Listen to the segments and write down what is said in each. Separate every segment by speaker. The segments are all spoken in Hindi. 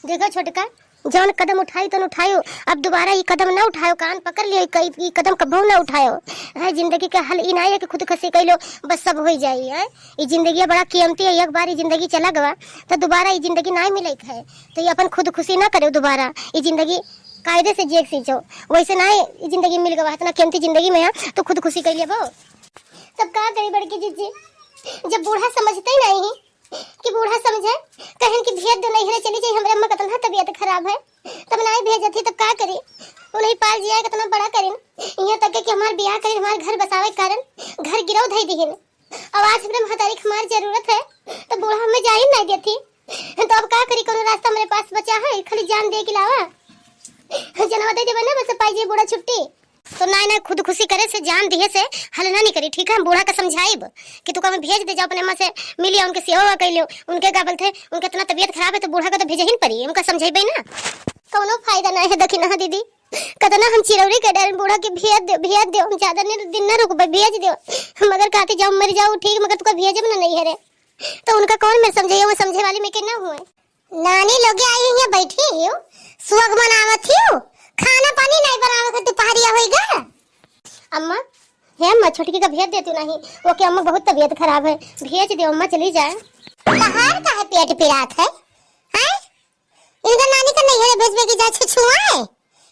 Speaker 1: देखो छोटका, जौन कदम उठाई तो उठायो, अब दोबारा ये कदम ना उठायो, कान पकड़ लियो, ये कदम कबो ना उठायो है। जिंदगी का हल ई नहीं है कि खुद खसी कइलो बस सब हो जाई है। ये जिंदगी बड़ा कीमती है, एक बार ये जिंदगी चला गवा तो दोबारा ये जिंदगी नहीं मिलत है। तो ये अपन खुद खुशी ना करे दोबारा, ये जिंदगी कायदे से जिए सींचो, वैसे ना ये जिंदगी मिल गवा इतना कीमती जिंदगी में है तो खुद खुशी कर लियो। तब का करी बड़की जीजी, जब बूढ़ा समझते ही नहीं कि बूढ़ा समझे कहन की भेज दो नहीं है चली जाए, हमरे अम्मा का तनहा तबीयत खराब है तब नहीं भेजती तब का करी। उन्हें पाल जिया कितना बड़ा करिन, यहाँ तक कि हमार ब्याह करिन, हमार घर बसावे कारण घर गिरव धई दिहिन। अब आज हमरे महतारी की हमार जरूरत है तो बूढ़ा हमें जाई नहीं देती, तो अब का करी। कोनो रास्ता मेरे पास बचा है खाली जान दे के लावा जनवा दे देबे ना बस पाई जे बूढ़ा छुट्टी। तो ना खुद खुशी करे से जान दिए से हल ना नहीं करी, ठीक है। हम बूढ़ा का समझाइब कि तू का भेज दे जाओ अपने अम्मा से मिलिया, उनके सेवा कर लियो। उनके का बोलते उनका इतना तबीयत खराब है तो बूढ़ा का तो भेजे ही पड़ी, उनका समझाइबे ना कोनो फायदा नहीं है। देखी ना दीदी कतना हम चिरौरी के डर बूढ़ा के भेज दे हम ज्यादा दिन ना रुकबे, भेज दो मगर कहते जाओ मर जाओ ठीक, मगर तू का भेजब ना नहीं है रे। तो उनका कौन मेरे समझाइए, वो समझे वाली में के ना हुए। नानी लोग आई हैं बैठी हो सुहाग मनावत हो, खाना पानी नहीं बनावे के दोपहरिया होइगा। अम्मा हे अम्मा छोटकी का भेज देती नहीं, वो के अम्मा बहुत तबीयत खराब है, भेज दे अम्मा चली जाए। बाहर का है पेट पिरात है हैं, इनका नानी का नहीं है भेजबे की जाए छुआए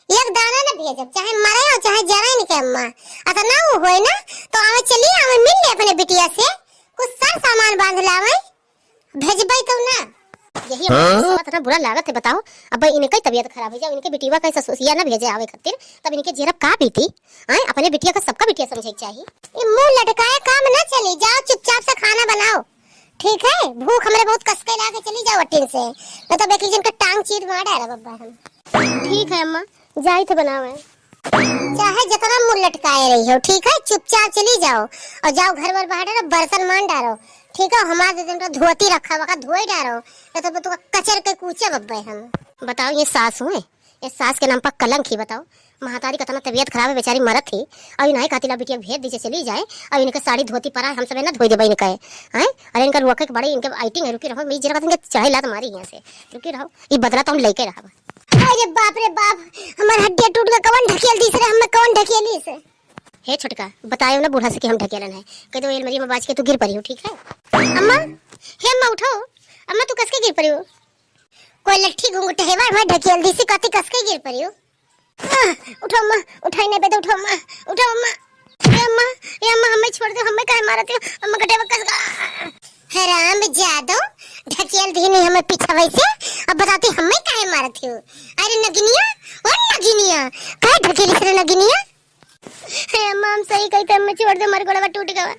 Speaker 1: एक दाना ना भेजब, चाहे मरे हो चाहे जरे नहीं के अम्मा अता ना वो होए ना तो आवे चली आवे मिल ले अपने बिटिया से कुछ सर सामान बांध लावे भेजबे तो ना। यही बात इतना बुरा लागत है बताओ। अब इनके तबीयत खराब हो जाए, इनके बिटिया का ससुरिया ना भेजे आवे खातिर तब इनके जेरब का बीती हैं। अपने बिटिया का सबका बिटिया समझे चाहिए। ये मुंह लटकाए काम ना चली, जाओ चुपचाप से खाना बनाओ ठीक है। भूख हमरे बहुत कसके लाके चली जाओ टिन से, न तो बेकी जन का टांग चीर मार डाला बब्बा हम। ठीक है अम्मा जाई तो बनावे, चाहे जितना मुंह लटकाए रही हो ठीक है, चुपचाप चली जाओ और जाओ घर वर बाहर बर्तन मान डालो ठीक है। हमारे दिन का धोती रखा वका धोई डालो, ये तो तू कचर के कूचे बब्बे हम। बताओ ये सास हुए, ये सास के नाम पर कलंक ही। बताओ महतारी का तना तबीयत खराब है बेचारी मरत थी और नहीं कातिला बिटिया भेज दीजिए चली जाए और इनके साड़ी धोती परा हम सब ना धोई देबे इनका हैं। अरे इनका रोके के बड़े इनके आइटिंग है, रुकी रहो मैं जरा इनके चाहे लात मारी यहां से, रुकी रहो ये बदला तो हम लेके रहब। अरे बाप रे बाप हमार हड्डियां टूट गए, कौन ढकेल दी से हम कौन ढकेली से। हे छोटका बतायो ना बूढ़ा से कि हम ढकेलन है, कह दो एलमरी में बाज के तू गिर पड़ी हो ठीक है। अम्मा हे अम्मा उठो, अम्मा तू कस के गिर पड़ी हो, कोई लट्ठी घुंघट है मैं ढकेल दी से कति कस के गिर पड़ी हो। उठो अम्मा, उठाई नहीं बेटा, उठो अम्मा, उठो अम्मा। ये अम्मा हमें छोड़ दो, हमें काहे मारते हो अम्मा कटे बकस हराम जादो ढकेल दी नहीं हमें पीछा वैसे, अब बताती हमें काहे मारते हो। अरे नगिनिया और नगिनिया काहे ढकेली से नगिनिया। हे अम्मा हम सही कहते हम छोड़ दे, मर गोड़ा टूट गवा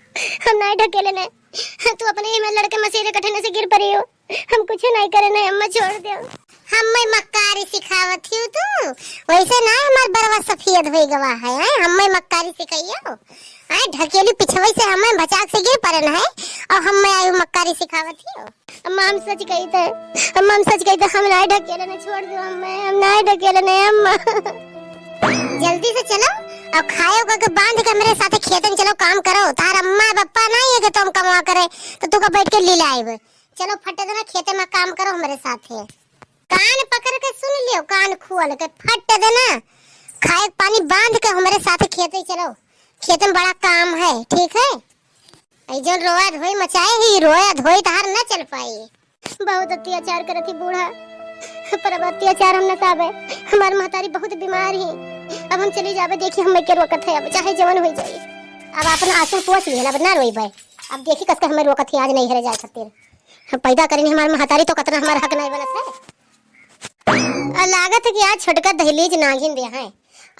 Speaker 1: हम नहीं ढकेले ने, तू अपने ही में लड़के मसीरे कठने से गिर पड़ी हो, हम कुछ नहीं करे ना अम्मा छोड़ दे। हमें मक्कारी सिखावत ही तू वैसे ना हमार बरवा सफेद होई गवा है, हमें मक्कारी सिखाइयो आए ढकेली पिछवे से हमें बचाक से गिर पड़न है और हमें आयु मक्कारी सिखावत ही। अम्मा हम सच कहते हैं, अम्मा हम सच कहते हम नहीं ढकेले ने, छोड़ दो हमें, हम नहीं ढकेले ने अम्मा। जल्दी से चलो और खाओ का बांध के मेरे साथ खेत में चलो काम करो, तार अम्मा पापा नहीं है कि तुम कमा करे तो तू का बैठ के ले लाइब। चलो फटे देना खेते में काम करो हमारे साथ है, कान पकड़ के सुन लियो, कान खोल के फट देना, खाए पानी बांध के हमारे साथ खेते चलो, खेत में बड़ा काम है ठीक है। जो रोया धोई मचाए ही रोया धोई तार न चल पाई, बहुत अत्याचार करे थी बूढ़ा पर अब अत्याचार हम न साबे, हमार महतारी बहुत बीमार ही, अब हम चली जावे देखी हमें के रोकत है, अब चाहे जवन हो जाए अब अपन आंसू पोंछ लिहन अब ना रोई भाई, अब देखी कसके हमें रोकत है आज नहीं हरे जाए खातिर, हम पैदा करेंगे हमार महतारी तो कतना हमारा हक नहीं बनत है। लागत है कि आज छोटका दहलीज नागिन दे है,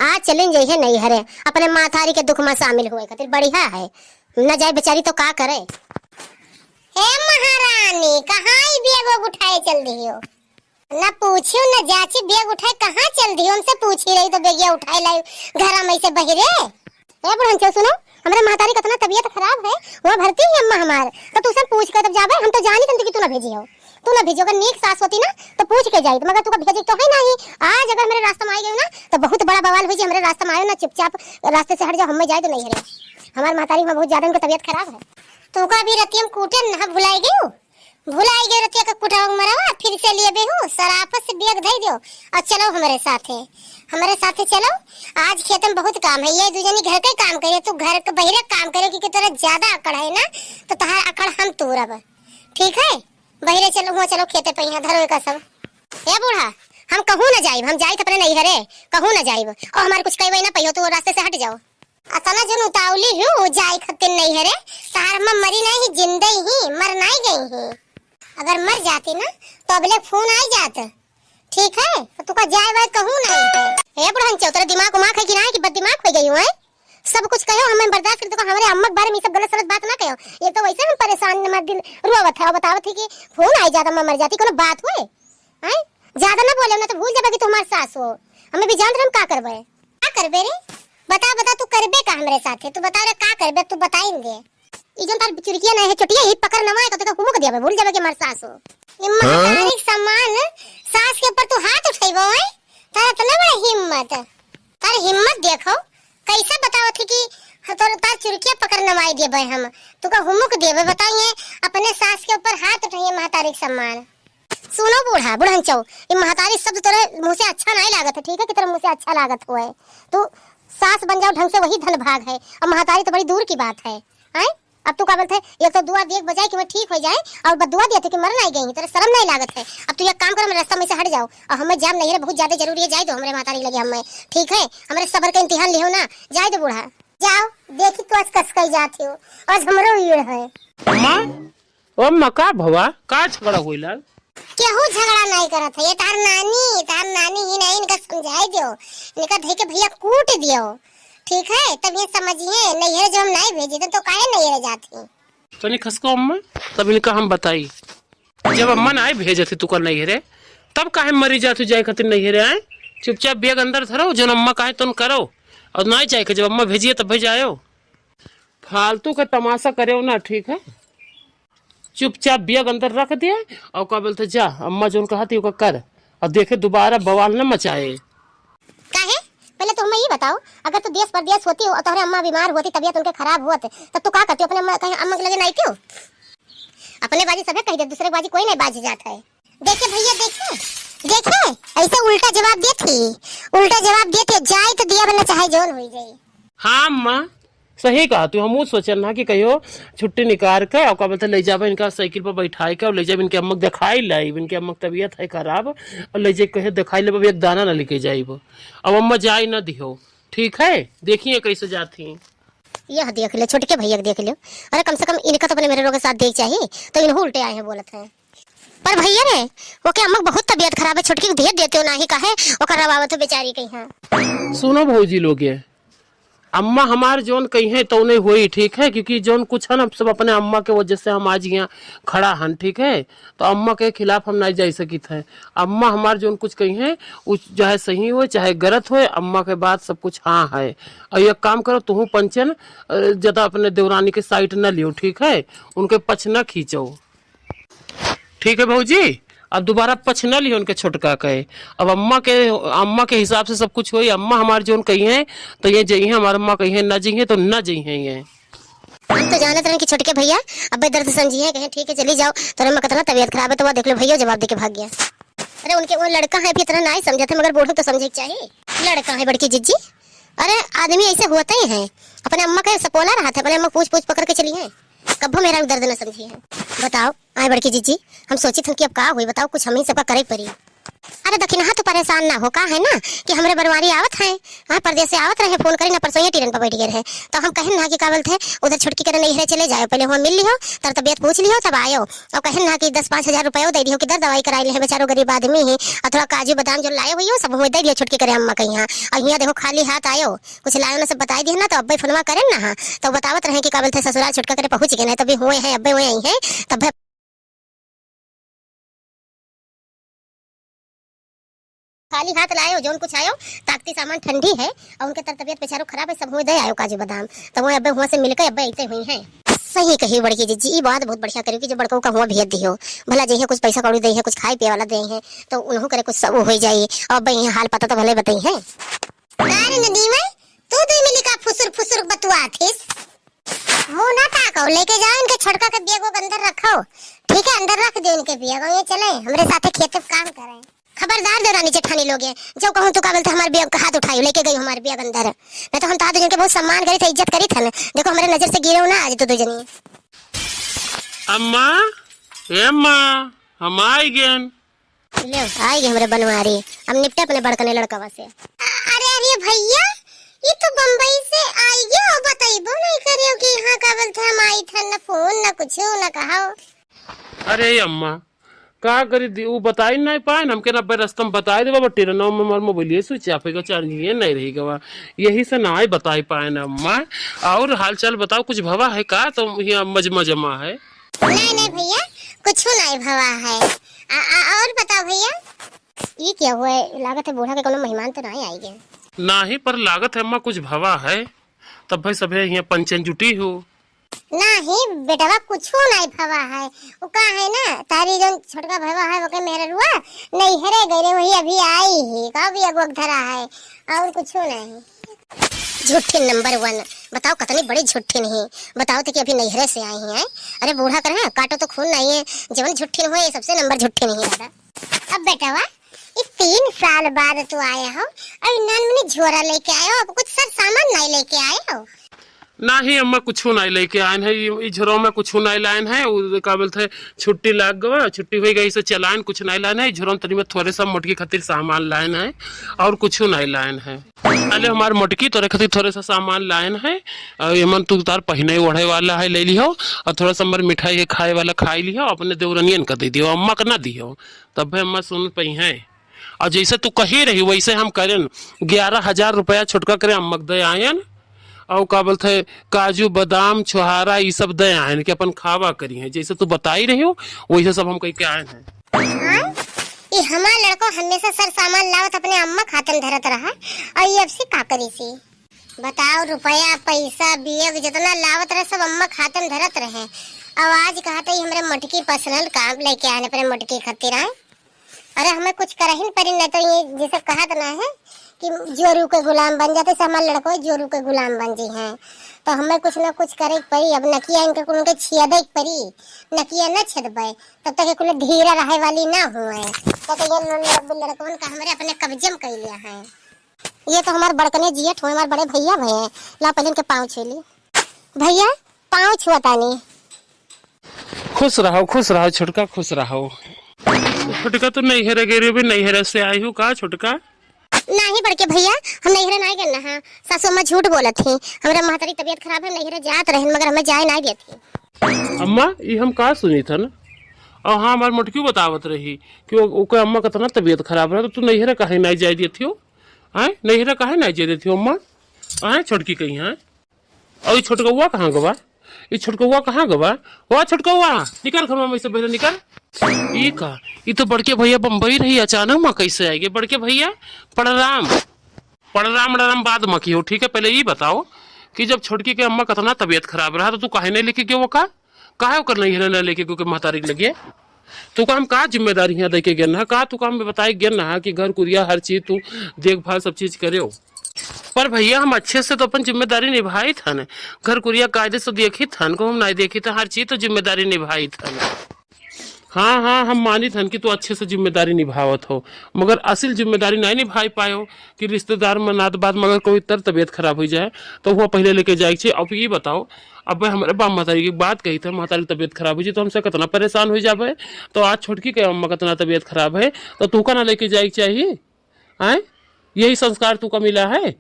Speaker 1: आज चलें जाइए नहीं हरे अपने माथारी के दुख में शामिल हुए खातिर बढ़िया है, न जाए बेचारी तो का करे। हे महारानी कहाँ बैग उठाए चल रही हो, न पूछियो न जाची बैग उठाए कहाँ चल रही हो, हमसे पूछ ही रही तो बैगिया उठाए लाई घर में से बहिरे। ए बुढ़न चो सुनो हमारे महतारी कितना तबीयत खराब है वो भरती है अम्मा हमार, तो तू सब पूछ कर तब जावे, हम तो जानी तंत कि तू ना भेजी हो, तू ना भेजो, अगर नेक सास होती ना तो पूछ के जाई, मगर तू का भेजी तो है नहीं। आज अगर मेरे रास्ते में आई गई ना तो बहुत बड़ा बवाल हो जाए, हमारे रास्ते में आयो ना चुपचाप रास्ते से हट जाओ, हमें जाए तो नहीं हरे, हमारी महतारी में बहुत ज्यादा उनकी तबीयत खराब है। तू का भी रतियम कूटे ना भुलाई गई भुलाई गए रतिया का कुटाव मरवा फिर से लिए बेहू सरापत से बेग धई दियो और चलो हमारे साथे चलो। आज खेत में बहुत काम है, ये दुजनी घर के काम करे, तू घर के बहिरे काम करे क्योंकि तेरा ज्यादा अकड़ है ना, तो तहार अकड़ हम तोड़ब, ठीक है। बहिरे चलो, हुआ चलो खेते पे यहाँ धरो का सब। ए बूढ़ा, हम कहूँ न जाइब, हम जाई अपने नहीं घरे, कहूँ न जाइब और हमारे कुछ कहवे ना पहियो तो रास्ते से हट जाओ। अतना जो उतावली हूँ जाई खत्ते नहीं घरे, तार में मरी नहीं जिंदे ही मर नहीं गई है। अगर मर जाती ना तो अगले फोन आ जात, ठीक है। तो तू का जाए वाय कहूँ नहीं है। हे बुढ़न चो, तेरा दिमाग उमाग है कि ना, कि बद दिमाग हो गई हूँ है? सब कुछ कहो हमें बर्दाश्त कर, तो हमारे अम्मा के बारे में सब गलत सलत बात ना कहो। ये तो वैसे हम परेशान मत दिल रोवत है और बतावत है कि फोन आ जाता मैं मर जाती, कोनो बात हुए हैं? ज्यादा ना बोले ना तो भूल जाबे कि तुम्हारे सास हो। हमें भी जान हम का करबे, का करबे रे? बता तू करबे का हमरे साथे, तू बता रे का करबे, तू बताएंगे। ई जोन तार चुरकिया नहीं है चुटिया ही पकड़ नवा है तो हुमुक दिया भूल जाबे कि हमारे सास हो। इम्मा सम्मान सास के ऊपर तू हाथ उठाइबो है, तारा इतना बड़ा हिम्मत, तार हिम्मत देखो कैसे बताओ थी कि तोर तार चुरकिया पकड़ नवाई देबे हम, तू का हुमुक देबे बताइए अपने सास के ऊपर हाथ उठाइए महतारी सम्मान। सुनो बूढ़ा बुढ़न चौ, ये महतारी शब्द तेरे मुंह से अच्छा नहीं लागत है, ठीक है, कि तेरे मुंह से अच्छा लागत हुआ है। तू सास बन जाओ ढंग से वही धन भाग है, और महतारी तो बड़ी दूर की बात है। हैं? अब तू का बोलते है, एक तो दुआ देख बजाए कि मैं ठीक हो जाए और बदुआ देते कि मर नहीं गई, तेरे शर्म नहीं लागत है। अब तू एक काम करो, मेरे रास्ता में से हट जाओ और हमें जाम नहीं है, बहुत ज्यादा जरूरी है, जाए दो हमारे महतारी लगे हमें, ठीक है। हमारे सबर का इम्तिहान लियो ना, जाए दो बूढ़ा, जाओ। देखी तू आज कस कई जाती हो, आज हमरो ईड़ है।
Speaker 2: अम्मा ओ अम्मा का भवा का झगड़ा होइला?
Speaker 1: केहू झगड़ा नहीं करत है, ये तार नानी ही नहीं, इनका समझाई दियो, इनका धई के भैया कूट दियो, ठीक है। तब ये समझिए नैहर जो हम नहीं भेजे तो काहे नैहर जाती।
Speaker 2: तनी खसको अम्मा, तब इनका हम बताई, जब अम्मा ना भेजे थे तू कर नैहरे, तब काहे मरी जातू जाए खातिर नैहरे आए? चुपचाप बैग अंदर धरो, जो अम्मा काहे तुम करो, और ना जाए के जब अम्मा भेजिए तब भेज आयो। फालतू का तमाशा करे ना, ठीक है। चुपचाप बैग अंदर रख दिया और का बोलते जा अम्मा जो कहती है कर, और देखे दोबारा बवाल न मचाए।
Speaker 1: काहे? पहले तो हमें ये बताओ, अगर तू देश परदेश होती हो और तुम्हारे अम्मा बीमार होती, तबीयत उनके खराब होती, तब तू क्या करती? अपने अम्मा के लगे नहीं क्यों? अपने बाजी सबे कह दे, दूसरे बाजी कोई नहीं बाजी जाता है। देखे भैया देखे ऐसे उल्टा जवाब देती जाए तो दिया बना चाहे जोन हो जाए।
Speaker 2: हाँ अम्मा सही कहा तू, हम सोचल ना कि कहियो छुट्टी निकाल के और बोलते ले जाबे इनका साइकिल पर बैठाई के और ले जाबे इनके अम्मा दिखाई लाइब, इनके अम्मा तबीयत है खराब और ले जाए कहे दिखाई ले, एक दाना ना लेके जाइब। अब अम्मा जाए ना दिहो, ठीक है। देखिए कैसे जाती,
Speaker 1: यह देख ले छोटे के भैया देख लो। अरे कम से कम इनका तो अपने मेरे लोगों के साथ देख चाहिए, तो इन्हों उल्टे आए हैं बोलत है। पर भैया रे वो के अम्मा बहुत तबीयत खराब है, छोटकी को भेज देते हो ना ही कहे वो करवावत हो बेचारी कहीं।
Speaker 2: सुनो भौजी लोग, अम्मा हमार जोन कही है तो नहीं हुई, ठीक है, क्योंकि जोन कुछ है ना सब अपने अम्मा के वजह से हम आज यहाँ खड़ा हन, ठीक है। तो अम्मा के खिलाफ हम नहीं जा सकी थे। अम्मा हमार जोन कुछ कही है चाहे सही हो चाहे गलत हो, अम्मा के बात सब कुछ हाँ है। और एक काम करो, तुम पंचन ज्यादा अपने देवरानी के साइड न लियो, ठीक है, उनके पछ न खींचो, ठीक है भौजी। अब दोबारा पछ न लियो उनके छोटका कहे। अब अम्मा के हिसाब से सब कुछ हुई। अम्मा हमारे जो कही है तो ये जई है, हमारे अम्मा कही है न जई है तो न जई है। ये
Speaker 1: हम तो जानते रहे कि छोटके भैया अब दर्द समझी है, कहे ठीक है चली जाओ, तो अम्मा कितना तबीयत खराब है, तो वह देख लो भैया जवाब देके भाग गया। अरे उनके वो लड़का है भी इतना नहीं समझे थे, मगर बूढ़ो तो समझे चाहिए। लड़का है बड़की जिज्जी, अरे आदमी ऐसे होते ही है। अपने अम्मा का सपोला रहा था, अपने अम्मा पूछ पकड़ के चली है, कब्बो मेरा दर्द न समझी है। बताओ आए बड़की जीजी, हम सोची थे कि अब का हुई बताओ, कुछ हम ही सबका करे पड़ी। अरे दखिनहा तो परेशान ना हो, का है ना कि हमारे बनवारी आवत है, हाँ परदेश से आवत रहे, फोन करी ना परसों ट्रेन पर बैठ गए रहे, तो हम कहे ना कि का बोलते उधर छुटकी करे नहीं चले जाओ, पहले वहाँ मिल लियो, तर तबियत पूछ लियो तब आयो, और कहे ना कि 10-5 हजार रुपया दे दियो, किधर दवाई कराई ले बेचारो गरीब आदमी है, और थोड़ा काजू बादाम जो लाए हुई हो सब हमें दे दियो छुटकी करे अम्मा के यहाँ। और यहाँ देखो खाली हाथ आयो, कुछ लायो ना सब बताई दिए ना, तो अब्बे फोनवा करे ना, हाँ तो बतावत रहे कि का बोलते ससुराल छुटका करे पहुंच गए, तभी हुए हैं अब्बे हुए है, तब खाली हाथ लाए हो जोन कुछ आयो, ताकती सामान ठंडी है और उनके तबियत बेचारो खराब है, सब हुए दे आयो काजू बादाम, तो वो अब्बे हुआ से मिलकर अब्बे ऐसे हुई हैं। सही कही बड़की जीजी, ये बात बहुत बढ़िया करी कि जो बड़कों का हुआ भेज दियो, भला जइए कुछ पैसा कौड़ी दे है, कुछ खाए पिए वाला दे है, तो उन्हों करे कुछ सब हो जाए। और अब्बे यहाँ हाल पता तो भले बताई है। अरे नदीमा तू 2 मिनट का फुसुर बतुआ थिस, मुंह ना ताको, लेके जाओ इनके छोटका के बैग वो अंदर रखो, ठीक है, अंदर रख दे उनके बिया ये चले हमरे साथे खेत में काम करें। खबरदार देवरानी जेठानी लोग है, जो कहूं तो का बोलते हमारे बिया का हाथ उठाई लेके गई हमारे बिया अंदर। मैं तो हम ताद जन के बहुत सम्मान करी थे, इज्जत करी थे। देखो हमारे नजर से गिरे ना आज तो दो जनी।
Speaker 2: अम्मा ए अम्मा हम आई गेन।
Speaker 1: ले आई गए हमरे बनवारी, हम निपटे अपने बड़कने लड़कवा से। अरे अरे भैया ये तो बम्बई से आई गयो, बताइबो नहीं करियो कि यहां का बोलते हम आई थे, ना फोन ना कुछ ना कहा।
Speaker 2: अरे अम्मा का करी दी वो बताई नहीं पाए हमके ना रास्ता में बताई देवा बट तेरा नाम में मोबाइल स्विच ऑफ है चार्जिंग नहीं रही गवा, यही से ना बताई पाए ना अम्मा। और हाल चाल बताओ, कुछ भवा है का तो यहाँ मजमा जमा है?
Speaker 1: नहीं नहीं भैया कुछ नहीं भवा है। और बताओ भैया ये क्या हुआ है? लागत है बूढ़ा के कोनो मेहमान तो नहीं आएंगे।
Speaker 2: नहीं पर लागत है अम्मा कुछ भवा है, तब भाई सब यहाँ पंचन जुटी हो।
Speaker 1: नहीं बेटवा कुछ नहीं भवा है, वो का है ना तारी जो छोटका भवा है वो के मेरे रुआ नहीं हरे गए वही अभी आई है का भी अगवक धरा है, और कुछ नहीं। झूठी नंबर 1, बताओ कितनी बड़ी झूठी नहीं, बताओ तो कि अभी नैहरे से आई हैं। अरे बूढ़ा कर है काटो तो खून नहीं है, जीवन झूठी हुए सबसे नंबर झूठी नहीं दादा। अब बेटा वा ये 3 साल बाद तू आया हो और नान में झोरा लेके आए हो, कुछ सर सामान नहीं लेके आए हो?
Speaker 2: नहीं अम्मा कुछ नहीं लेके आयन है, ये झोरों में कुछ नहीं लाइन है। वो का बोलते छुट्टी लाग गवा, छुट्टी हो गई से चलान कुछ नहीं लाइन है। झोरों तरी में थोड़े सा मोटकी खातिर सामान लाइन है और कुछ नहीं लाइन है। अरे हमारे मोटकी तोरे खातिर थोड़े सा सामान लाइन है, और एमन तू तार पहने ओढ़े वाला है ले लियो, और थोड़ा सा हमारे मिठाई है खाए वाला खाई लियो, अपने देवरनियन का दे दियो, अम्मा का ना दियो, तब अम्मा सुन पई है। और जैसे तू कही रही वैसे हम करें, 11,000 रुपया छुटका करे अम्मा दे आयन, और का बोलते काजू बादाम छोहारा ये सब दे आए कि अपन खावा करी है, जैसे तू बताई रही हो वैसे सब हम कह के आए हैं।
Speaker 1: ये हमारा लड़को हमेशा सर सामान लावत अपने अम्मा खातन धरत रहा, और ये अब से का करी सी बताओ? रुपया पैसा बियग जितना लावत रहे सब अम्मा खातन धरत रहे, और आज कहते ही हमारे मटकी पर्सनल काम लेके आने अपने मटकी खातिर आए। अरे हमें कुछ करही पड़ी नहीं तो ये जैसे कहा ना है कि जोरू के गुलाम बन जाते, से हमारे लड़को जोरू के गुलाम बन जी हैं, तो हमें कुछ ना कुछ करे पड़ी। अब नकिया इनके कुल छियदे पड़ी, नकिया न छदबे तब तक कुल धीरे रहे वाली ना हुए, तो ये लड़कवन का हमारे अपने कब्जे में कर लिया है। ये तो हमारे बड़कने जियट हुए, हमारे बड़े भैया भैया ला पहले इनके पाँव छू ली। भैया पाँव छुआता नहीं।
Speaker 2: खुश रहो छुटका, खुश रहो। छुटका तो नैहरे गेरे भी नैहरे से आई हूँ का छुटका?
Speaker 1: नहीं बड़के भैया हम नैहरे नहीं गए ना, सासू अम्मा झूठ बोलत थी, हमारे महतारी तबीयत खराब है नैहरे जात रहे मगर हमें जाए नहीं देती।
Speaker 2: अम्मा ये हम का सुनी था ना, और हाँ हमारी मोटकी बतावत रही कि ओके अम्मा का तना तबीयत खराब रहा, तो तू नैहरे काहे नहीं जाए देती हो? आए नैहरे काहे नहीं जाए देती हो अम्मा? आए छोटकी कहीं है, और ये छोटकौआ कहाँ गवा? ये छोटकौआ कहाँ गवा? वो छोटकौआ निकल घर में से पहले निकल। ये का ये तो बड़के भैया बम्बई रही, अचानक माँ कैसे आएगी? बड़के भैया प्रणाम प्रणाम बाद माँ की हो, ठीक है? पहले ये बताओ कि जब छोटकी के अम्मा का तना तबीयत खराब रहा तो तू काहे नहीं लेके गयो? वो का काहे कर नहीं है लेके क्योंकि महतारी लगे तू का हम का जिम्मेदारी यहाँ देके गया ना, का तू का हमें बताए गया ना कि घर कुरिया हर चीज तू देखभाल सब चीज करे हो। पर भैया हम अच्छे से तो अपन जिम्मेदारी निभाई था न, घर कुरिया कायदे से देखी थन को हम नहीं देखी था, हर चीज तो जिम्मेदारी निभाई था। हाँ हम मानी थन कि तू अच्छे से जिम्मेदारी निभावत हो, मगर असल जिम्मेदारी नहीं निभाई पाए हो कि रिश्तेदार मनात बाद मगर कोई तर तबीयत खराब हो जाए तो वो पहले लेके जाए चाहिए। अब ये बताओ, अब हमारे बाप महतारी की बात कही था, महतारी तबीयत खराब हो जाए तो हमसे कितना परेशान हो जाए, तो आज छोटकी के अम्मा कितना तबीयत खराब है तो तू का ना लेके जाए चाहिए? आए यही संस्कार तू का मिला है,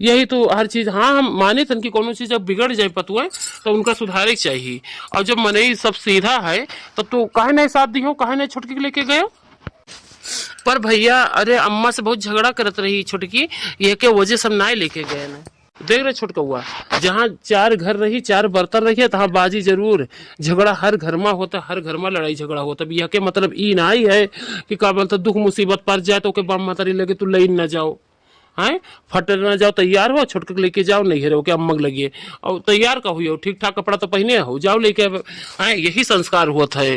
Speaker 2: यही तो हर चीज। हाँ हम माने तन की कोनो चीज जब बिगड़ जाए पतुआ तो उनका सुधारे चाहिए, और जब मनई सब सीधा है तब तो काहे नहीं साथ दी हो, काहे नहीं छुटकी लेके गए? पर भैया अरे अम्मा से बहुत झगड़ा करत रही छुटकी, ये के वजह सब ना लेके गए ना। देख रहे छुटका हुआ, जहाँ 4 घर रही 4 बर्तन रही तहाँ बाजी जरूर, झगड़ा हर घर में होता, हर घर में लड़ाई झगड़ा होता। यह के मतलब ई ना ही है कि का मतलब दुख मुसीबत पर जाए तो के बाप महतारी लगे तू ले न जाओ, हैं फटे न जाओ, तैयार हो छोटक लेके जाओ, नहीं रहो क्या अम्मक लगिए और तैयार का हुई हो, ठीक ठाक कपड़ा तो पहने हो, जाओ लेके। हैं यही संस्कार हुआ है,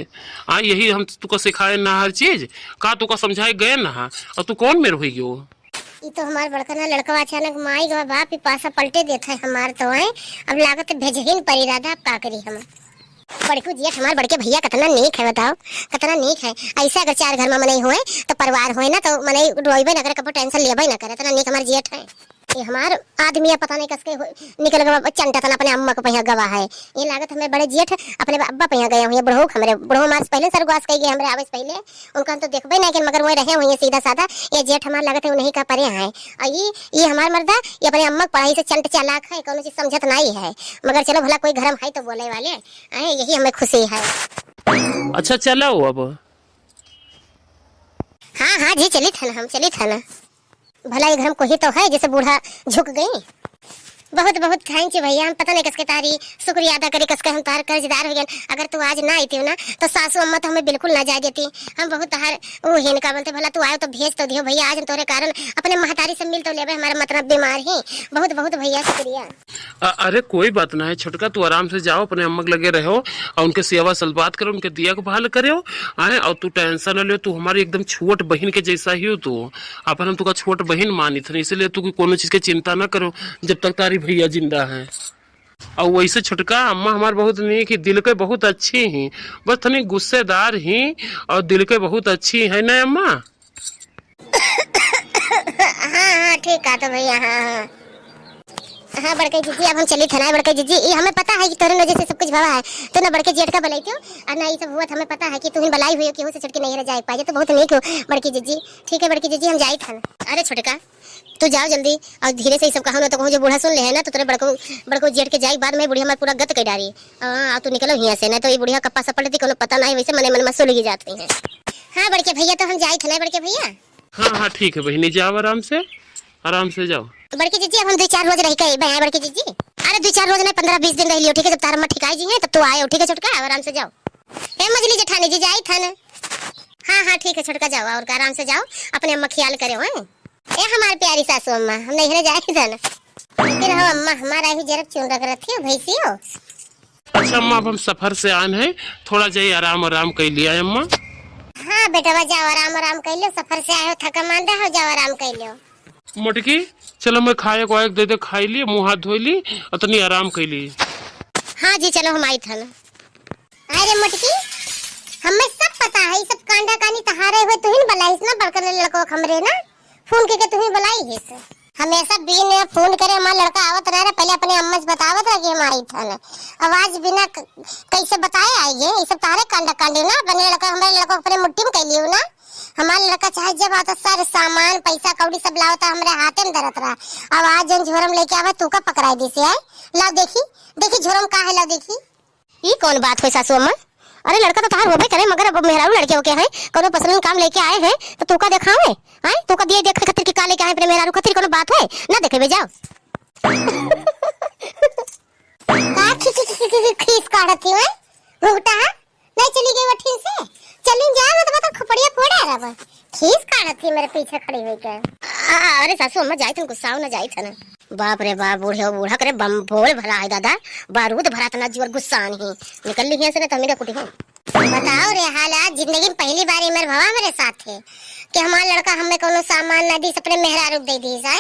Speaker 2: हाँ यही हम तुका सिखाए ना हर चीज का तुका समझाए गए ना, और तू कौन में रही हो?
Speaker 1: ये तो हमारे बड़का ना लड़का अचानक माई गवा बाप ही पासा पलटे देता है हमारे तो है, अब लागत भेजहीन परी राधा अब का करी हम। बड़कू जेठ हमार बड़के भैया कितना नेक है बताओ, कितना नेक है। ऐसे अगर 4 घर में मने हुए तो परिवार होए ना तो मने रोइबे ना करे, कबो टेंशन लेबे ना करे, इतना नेक हमार जेठ है। ये हमार आदमी पता नहीं कसके निकल गया चंटा तना अपने अम्मा को पहिया गवा है। ये लागत हमें बड़े जेठ अपने अब्बा पहिया गए हुए, बुढ़ो हमरे बुढ़ो मास पहले सरगवास कह गए हमरे आवे पहले, उनका तो देखबे ना कि मगर वो रहे हुए सीधा साधा। ये जेठ हमार लागत है नहीं का परे है। और ये हमार मर्दा ये अपने अम्मा पढ़ाई से चंट चालाक है, कोनो चीज समझत नहीं है, मगर चलो भला कोई घरम है तो बोले वाले यही हमें खुशी है।
Speaker 2: अच्छा चलो अब।
Speaker 1: हाँ हाँ जी चली था ना, हम चली था ना। भला ये घर में कोई तो है जैसे बूढ़ा झुक गई। बहुत बहुत थैंक यू भैया, हम पता नहीं किसके तारी शुक्रिया अदा करे, किसके हम तार कर्जदार हो गए। अगर तू आज ना आई थी ना तो सासू अम्मा तो हमें बिल्कुल ना जाए देती। हम बहुत तार वो हिन का बोलते भला तू आयो तो भेज तो दियो भैया, आज तोरे कारण अपने महतारी से मिल तो लेबे, हमारा मतलब बीमार ही। बहुत बहुत भैया शुक्रिया।
Speaker 2: अरे कोई बात ना है छोटका, तू आराम से जाओ, अपने अम्मा के लगे रहो और उनके सेवा सलबात करो, उनके दिया को बहाल करो। आए और तू टेंशन न ले, तू हमारी एकदम छोट बहन के जैसा ही हो तू। अपन हम तुका छोट बहन मानी थी, इसलिए तू कोनो चीज की चिंता न करो जब तक तारी भैया जिंदा है। और वैसे छोटका अम्मा हमारे बहुत नेक ही, दिल के बहुत अच्छी ही, बस थोड़ी गुस्सेदार ही और दिल के बहुत अच्छी है ना अम्मा।
Speaker 1: हाँ हाँ ठीक है तो भैया। हाँ हाँ बड़के जीजी अब हम चली थे बड़के जीजी, ये हमें पता है कि तोरे वजह से सब कुछ भवा है। तो ना बड़के जेठ का बलाई क्यों और ना ये सब हुआ, हमें पता है कि तू ही बलाई हुई हो कि हो से छटके नहीं रह जाए पाए, तो बहुत नेक हो बड़की जीजी। ठीक है बड़की जीजी हम जाई था। अरे छोटका तू जाओ जल्दी और धीरे से ही सब कहा ना, तो जो बूढ़ा सुन ले है ना तो तेरे बड़को जेठ के जाई बाद में बुढ़िया हमारे पूरा गत कर डारी। हाँ तू निकलो यहाँ से, ना तो ये बुढ़िया कप्पा सपट दी, कोनो पता नहीं, वैसे मने मन में सुलगी जाती है। हाँ बड़के भैया तो हम जाई थे बड़के भैया।
Speaker 2: हाँ हाँ ठीक है बहनी, जाओ आराम से जाओ।
Speaker 1: बड़की जीजी अब हम 2-4 रोज रह के भाई बड़की जीजी। अरे 2-4 रोज नहीं 15-20 दिन रह लियो, ठीक है। जब तारा मत ठिकाई जी है तब तू आयो, ठीक है छोटका, आराम से जाओ। ए मजली जेठानी जी जाई था ना। हाँ हाँ ठीक है छोटका जाओ और आराम से जाओ, अपने अम्मा ख्याल करो हैं। ए हमारी प्यारी सासू अम्मा हम नहीं रह जाए था ना, लेकिन हम अम्मा हमारा ही जरा चुन रख रखी हो भैंसी हो।
Speaker 2: अच्छा अम्मा अब हम सफर से आन है, थोड़ा जाइए आराम कर लिया अम्मा।
Speaker 1: हाँ बेटा जाओ आराम कर लो, सफर से आए हो थका मांदा हो, जाओ आराम कर लो।
Speaker 2: मोटकी चलो मैं खाए को एक दे खाई ली, मुंह हाथ धोई ली और तनी आराम कर ली।
Speaker 1: हाँ जी चलो हम आई था ना। अरे मोटकी हमें सब पता है, सब कांडा कानी तहारे हुए तू ही बलाई ना, बड़कर लड़को हमरे ना फोन के तू ही बुलाई है। हमेशा बिन फोन करे हमारा लड़का आवत रहे, पहले अपने अम्मा से बतावत रहे कि हम आई था ना, आवाज बिना कैसे बताए आई है। ये सब तारे कांडा कांडे ना, अपने लड़का हमारे लड़का अपने मुट्ठी में कैलियो ना। हमारा लड़का चाहे जब आता सारे सामान पैसा कौड़ी सब लावता हमरे हाथे में धरत रहा। अब आज जन झोरम लेके आवे तू का पकड़ाई दिसे है। ला देखी झोरम का है, ला देखी। ये कौन बात है सासू अम्मा? अरे लड़का तो तार होबे करे, मगर अब मेहरारू लड़के होके हैं, कोनो पसंद काम लेके आए हैं तो तू का दिखावे हैं, तू का दिए देख खातिर की का लेके आए अपने मेहरारू खातिर, कोनो बात है ना देखे बे जाओ। का खीस काढ़ती है घुघटा नहीं चली गई वठी से, चली जा मत बता खपड़िया फोड़ा रहा खीस काढ़ती मेरे पीछे खड़ी हुई के। अरे सासू अम्मा जाई तुम गुस्सा ना जाई था ना। बाप रे बाप बूढ़ा करे बम भोल भरा है दादा, बारूद भरा तना जोर गुस्सा नहीं निकल ली है से ना तमीरा कुटी है। बताओ रे हालात जिंदगी में पहली बार मेरे भवा मेरे साथ है कि हमारा लड़का हमें कोनो सामान ना दी, अपने मेहरारू दे दी जाए।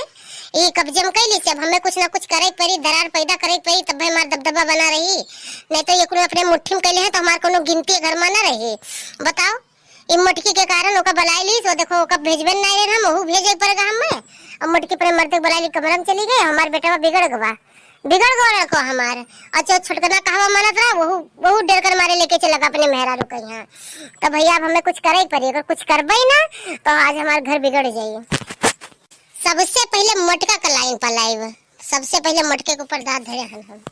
Speaker 1: ये कब्जे में कैली से अब हमें कुछ ना कुछ करे पड़ी, दरार पैदा करे पड़ी, तब हमारा दबदबा बना रही, नहीं तो ये कुल अपने मुट्ठी में कैले हैं तो हमारे कोनो गिनती घर में ना रही। बताओ इ मटकी के कारण ओका बलाई ली, सो देखो ओका भेजबे नहीं रे, हम ओहू भेजे पड़ेगा हमें। अब मटकी पर मरते बलाई ली कमरम चली गई, हमार बेटा बिगड़ गया को हमार। अच्छा छुटकना कहवा मानत रहा, वहू डर कर मारे लेके चला अपने मेहरारू के यहाँ। तो भैया अब हमें कुछ करे ही पड़ी, अगर कुछ करबे ना तो आज हमारा घर बिगड़ जाइए। सबसे पहले मटका का लाइन पर लाइव, सबसे पहले मटके के ऊपर दांत धरे हम।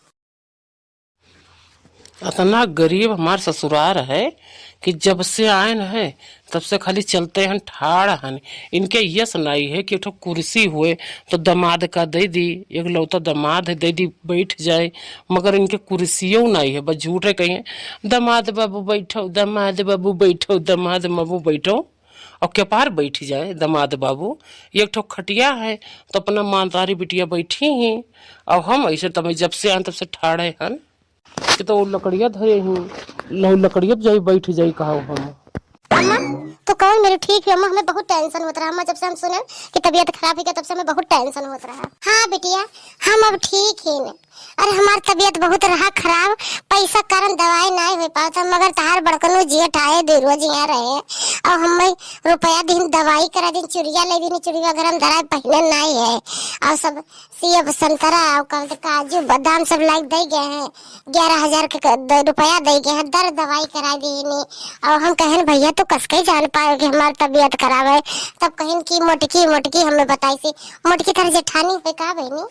Speaker 2: इतना गरीब हमार ससुराल है कि जब से आए है तब से खाली चलते हैं ठाड़ हन। इनके यस नहीं है कि एक कुर्सी हुए तो दामाद का दे दी, एक लौता दामाद है दे दी बैठ जाए, मगर इनके कुर्सियों नहीं है, बस झूठे कहीं दामाद बाबू बैठो, दामाद बाबू बैठो, दामाद बाबू बैठो, और के पार बैठ जाए दामाद बाबू। एक ठो खटिया है तो अपना मानदारी बिटिया बैठी ही, और हम ऐसे तब जब से आए तब से ठाड़े हन कि तो लकड़िया धरे ही लकड़िया जाई बैठ जाई कहा हम।
Speaker 1: अम्मा तो कौन मेरे ठीक है अम्मा, हमें बहुत टेंशन होता रहा अम्मा, जब से हम सुने कि तबीयत खराब है तब से हमें बहुत टेंशन होता रहा। हाँ बिटिया हम अब ठीक है न, अरे हमार तबीयत बहुत रहा खराब, पैसा कारण दवाई नहीं हो पाता, मगर तार बड़कनो जेठ आए दे रोज यहाँ रहे और हमें रुपया दिन दवाई करा दिन, चुड़िया ले दिन, चुड़िया गरम धरा पहने नहीं है और सब सेब संतरा और काजू बादाम सब लाइक दे गए हैं, 11,000 के रुपया दे गए हैं, दर दवाई करा दी और हम कहें भैया तो कसके जान पाए कि हमारी तबीयत खराब है, तब कहें की मोटकी मोटकी हमें बताई सी मोटकी तार जेठानी पे का बहनी।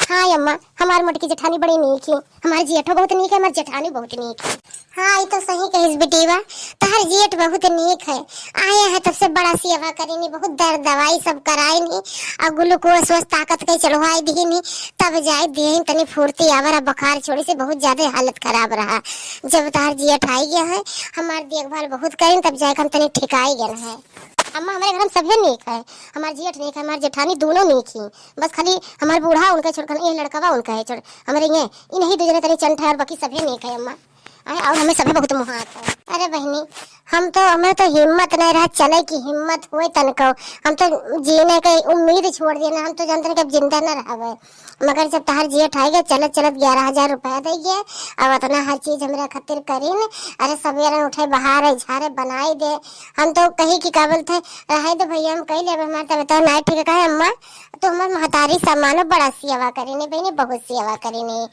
Speaker 1: हाँ अम्मा, हमारी मोटकी जेठानी बड़ी नीक है, हमारी जेठो बहुत नीक है, हमारी जेठानी बहुत नीक है। हाँ ये तो सही कहिस बेटीवा, तहर जेठ बहुत नीक है, आए हैं तब से बड़ा सेवा करेनी, बहुत दर्द दवाई सब कराई नी और ग्लूकोज वस ताकत के चढ़वाई दी नी, तब जाए दी तनी फुर्ती आवर, बुखार छोड़ी से बहुत ज्यादा हालत खराब रहा। जब तहर जेठ आई गया है हमारी देखभाल बहुत करें, तब जाके हम तनी ठिकाई गए हैं। अम्मा हमारे घर में सभी नीक है, हमारे जेठ नीक है, हमारे जेठानी दोनों नीक ही, बस खाली हमारे बूढ़ा उनका छोड़ ये लड़का उनका है छोड़, हमारे ये इन्हीं दो जने तनी चंट है और बाकी सभी नीक है अम्मा, और हमें सभी बहुत मुहात है। अरे बहनी हमें तो हिम्मत नहीं रहा, चले की हिम्मत हुए तनको, हम तो जीने की उम्मीद छोड़ दिए, हम तो जानते कि अब जिंदा न रहे, मगर जब तहार जेठ आएगा चलत चलत 11,000 रुपया दे गए अब इतना हर चीज हमारे खातिर करीन। अरे सवेरे उठे बाहर झारे बनाई दे, हम तो कहीं की काबल थे रहे तो भैया हम कही ले हमारे तब तो नहीं ठीक है अम्मा, तो हमारे महतारी सामानो बड़ा सेवा करीने बहनी, बहुत सेवा करीने,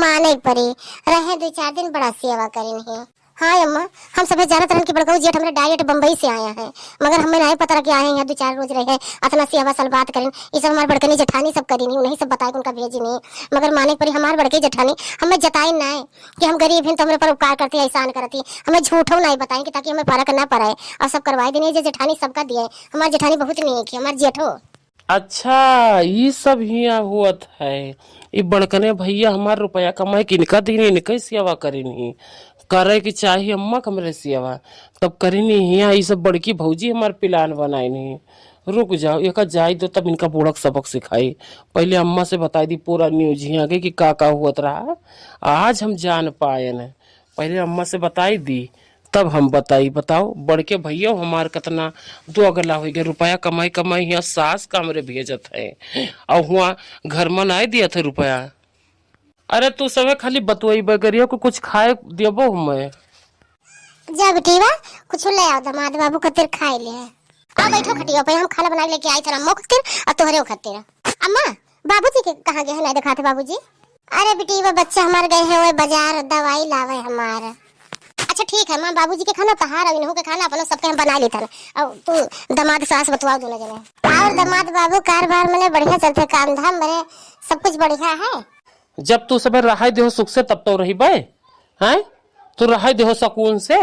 Speaker 1: माने पड़ी रहे 2-4 दिन बड़ा सेवा करीने। हाँ अम्मा, हम सभी जानते हैं कि बड़काऊ जेठ हमारे डायरेक्ट बम्बई से आया है, मगर हमें नहीं पता कि आए हैं 2-4 रोज रहे इतना सेवा सल बात करें, ये सब हमारे बड़कनी जेठानी सब करी नहीं, उन्हीं सब बताए उनका भेजी नहीं, मगर माने पड़ी हमारे बड़के जेठानी हमें जताई नहीं कि हम गरीब हैं तो हमारे पर उपकार करती एहसान करती, हमें झूठो नहीं बताएं कि ताकि हमें फर्क ना पड़े और सब करवाई देने जो जेठानी सबका दिए, हमारी जेठानी बहुत नीक है हमारे जेठो।
Speaker 2: अच्छा ये सब हिया हुआ है, ये बड़कने भैया हमार रुपया कमाए कि इनका दिन इनका सेवा करेनी, करे की चाहिए अम्मा कमरे सेवा तब करेनी हिया, ये सब बड़की भौजी हमार पिलान बनाई नहीं। रुक जाओ एक जाई दो तब इनका बूढ़क सबक सिखाई, पहले अम्मा से बताई दी पूरा न्यूज हिया के कि का हुआ रहा, आज हम जान पाए न, पहले अम्मा से बताई दी तब हम बताई। बताओ बड़के भैया हमार कितना दो अगला हो गया, रुपया कमाई कमाई यहाँ सास कमरे भेजत है और हुआ घर में नहीं दिया थे रुपया। अरे तू सब खाली बतवाई बगरिया को कुछ खाए देबो हमें।
Speaker 1: जा बेटीवा कुछ ले आओ, दामाद बाबू खातिर खाए ले आ, बैठो खटिया पे, हम खाना बना लेके आई थे अम्मा खातिर और तोहरे खातिर। अम्मा बाबूजी के कहाँ गए हैं, नहीं दिखाते बाबूजी। अरे बेटीवा बच्चे हमारे गए हैं वो बाजार दवाई लावे हमारे। अच्छा ठीक है माँ, बाबूजी के खाना तहार इन्हों के खाना अपना सबके हम बना लेते हैं और तू दामाद सास बतवा दोनों जने। और दामाद बाबू कारोबार मैंने बढ़िया चलते, काम धाम मेरे सब कुछ बढ़िया है।
Speaker 2: जब तू सब रहा देहो सुख से तब तो रही बे हैं, तू रहा देहो सुकून से।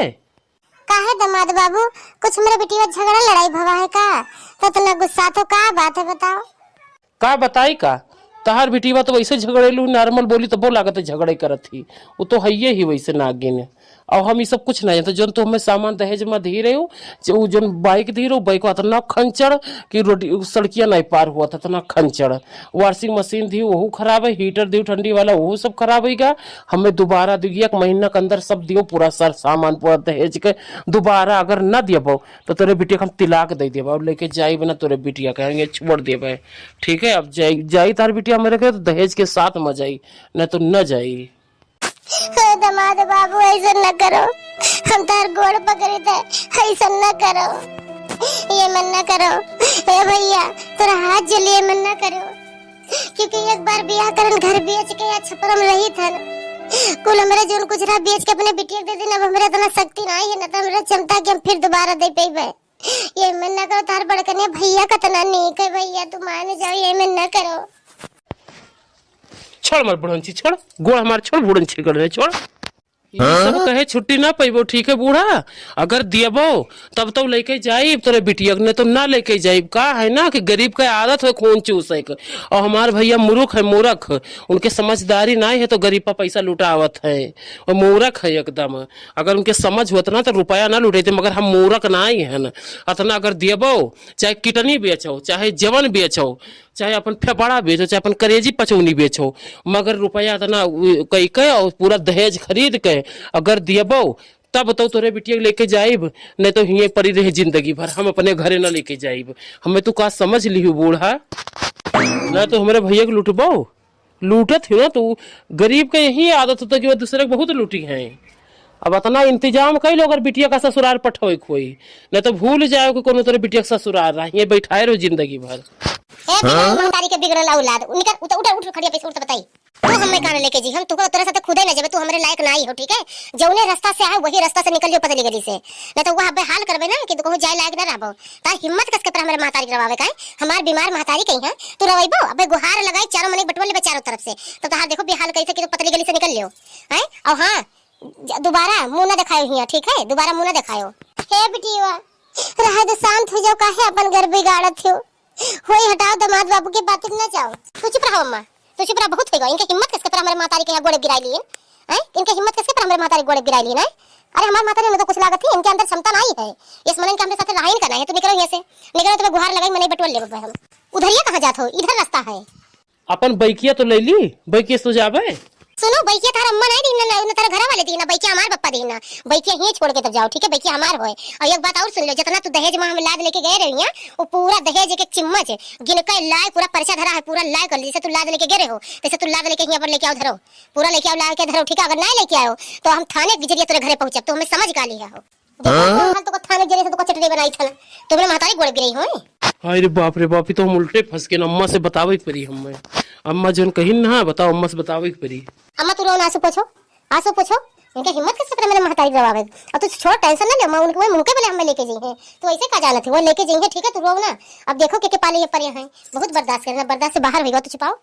Speaker 1: काहे दामाद बाबू कुछ मेरे बेटी झगड़ा लड़ाई भवा है का, तो इतना गुस्सा तो का बात है बताओ।
Speaker 2: का बताई का तहार बेटीवा तो वैसे झगड़ेलू, नॉर्मल बोली तो बोला लागत झगड़े करत थी, वो तो है ही वैसे नागिन। और हम ये सब कुछ नहीं जानते, जो तो हमें सामान दहेज में दी रहे हो, जो बाइक दी रहे हो बाइक इतना खंचड़ कि रोटी सड़कियां नहीं पार हुआ था, इतना खंचड़। वॉशिंग मशीन दी वो खराब है, हीटर दी ठंडी वाला वो सब खराब होगा, हमें दोबारा दी एक महीना के अंदर सब दियो पूरा सर सामान पूरा दहेज के, दोबारा अगर न दिएबो तो तेरे बिटिया हम तिलाक दे देबो और लेके जाई बिना तोरे बिटिया कहेंगे छोड़ देबे। ठीक है अब जाई तार बिटिया मेरे के तो दहेज के साथ में जाई, न तो न जाई।
Speaker 1: दामाद बाबू ऐसा न करो, हम तार गोड़ पकड़े थे, ऐसा न करो, ये मन न करो ए भैया, तेरा हाथ जलिए मन न करो, क्योंकि एक बार ब्याह करन घर बेच के या छपरम रही था कुल हमारा जो कुछ रहा बेच के अपने बिटिया दे देना, अब हमारा इतना शक्ति नहीं है, न तो हमारा क्षमता कि हम फिर दोबारा दे पेबे। ये मन न करो, तार बड़कने भैया कितना नीक है भैया, तू मान जाओ, ये मन न करो।
Speaker 2: छोड़ मर बुढ़न छोड़ गोड़ हमारे छोड़ बुढ़न छिड़ छोड़, सब कहे छुट्टी ना पैबो। ठीक है बूढ़ा अगर दियबो तब तो लेके जाइब तोरे बिटिया ने, तो ना लेके जाइब। का है ना कि गरीब का आदत है खून चूसे के, और हमारे भैया मूर्ख है मूर्ख, उनके समझदारी नहीं है तो गरीब का पैसा लुटावत है, और मूर्ख है एकदम। अगर उनके समझ होता ना तो रुपया ना लुटेते, मगर हम मूर्ख नहीं है ना। अतना अगर दियबो चाहे किटनी बेचो, चाहे जवन बेचो, चाहे अपन फेफड़ा बेचो, चाहे अपन करेजी पचौनी बेचो, मगर रुपया इतना कई के और पूरा दहेज खरीद के अगर दियबो तब तो तोरे बिटिया लेके जाइब, नहीं तो हिये पड़ी रहे जिंदगी भर, हम अपने घरे ना लेके जाइब। हमें तू का समझ ली बूढ़ा, ना तो हमारे भैया को लुटबो लूटे थी ना तू। गरीब के यही आदत होता है कि वो दूसरे को बहुत लूटी है। अब इतना इंतजाम कर लो अगर बिटिया का ससुराल पठोई कोई, नहीं तो भूल जाओ कि कोनो तेरे बिटिया का ससुराल रहा ये बैठाए रहो जिंदगी भर।
Speaker 1: ए बिगड़ल महतारी के बिगड़ल औलाद निकल उठ उठ उठ खड़िया पे उठ बताई तू हमें कान लेके जी हम तुको तेरे साथ खुदे न जेबे तू हमरे लायक नहीं हो ठीक है। जौने रास्ता से आए वही रास्ता से निकल जो पतली गली से, नहीं तो वहां बे हाल करबे ना कि तू जाए लायक ना रहबो। ता हिम्मत कस के पर हमरे महतारी करवावे काई हमार बीमार महतारी कहीं है तू रवैबो अबे गुहार लगाई चारों मने बटवल ले चारों तरफ से तो तहार देखो बेहाल कैसे कि तू पतली गली से निकल लियो हैं। और हां दोबारा मुंह ना दिखायो हिया ठीक है, दोबारा मुंह ना दिखायो। हे बिटिया रह दे शांत हो जाओ काहे अपन घर बिगाड़त हो। होई हटाओ दामाद बाबू के बात न जाओ। तू चुप रहो अम्मा, तू चुप रह बहुत होगा। इनके हिम्मत किसके पर हमारे मातारी के यहाँ गोड़े गिराई लिए हैं, इनके हिम्मत किसके पर हमारे मातारी गोड़े गिराई लिए ना। अरे हमारे मातारी में तो कुछ लागत थी, इनके अंदर क्षमता नहीं है इस मन के हमरे साथ राइन करना है। तो निकलो यहाँ से, निकलो तो गुहार लगाई मने बटवल ले हम। उधर ये कहां जात हो, इधर रास्ता है।
Speaker 2: अपन बैकिया तो ले ली, बैकिया तो जाबे।
Speaker 1: सुनो बैकिया तारा अम्मा नहीं दी ना तारा घर वाले दी ना, बैकिया हमार पप्पा दी ना, बैकिया ही छोड़ के तब जाओ ठीक है, बैकिया हमार होए। और एक बात और सुन लो, जितना तू दहेज में हम लाद लेके गए रही हैं वो पूरा दहेज एक चम्मच गिन के लाए पूरा पर्चा धरा है, पूरा लाए कर ली। जैसे तू लाद लेके गए हो वैसे तू लाद लेके यहाँ पर लेके आओ धरो, पूरा लेके आओ ला के धरो ठीक है। अगर नहीं लेके आओ तो हम थाने के जरिए तेरे घरे पहुंचे तो हमें समझ का लिया हो। तो थाने जरिए से तो चटनी बनाई था ना तुमने महतारी गोड़ गिरी हो।
Speaker 2: अरे बाप रे बाप, तो हम उल्टे फंस के अम्मा से बतावे के परी हमें। अम्मा जोन कहीं ना बताओ अम्मा से बतावे के परी।
Speaker 1: अम्मा तू रो ना, आंसू पोछो आंसू पोछो। इनके हिम्मत कैसे पर मेरे महतारी जवाब है। और तू छोड़ टेंशन ना ले, मैं उनके मुंह के बोले हमें लेके जाइए तो ऐसे का जाना थे वो लेके जाइए ठीक है। तू रो ना, अब देखो के पाले ये पर हैं बहुत बर्दाश्त करना, बर्दाश्त से बाहर होगा तो छुपाओ।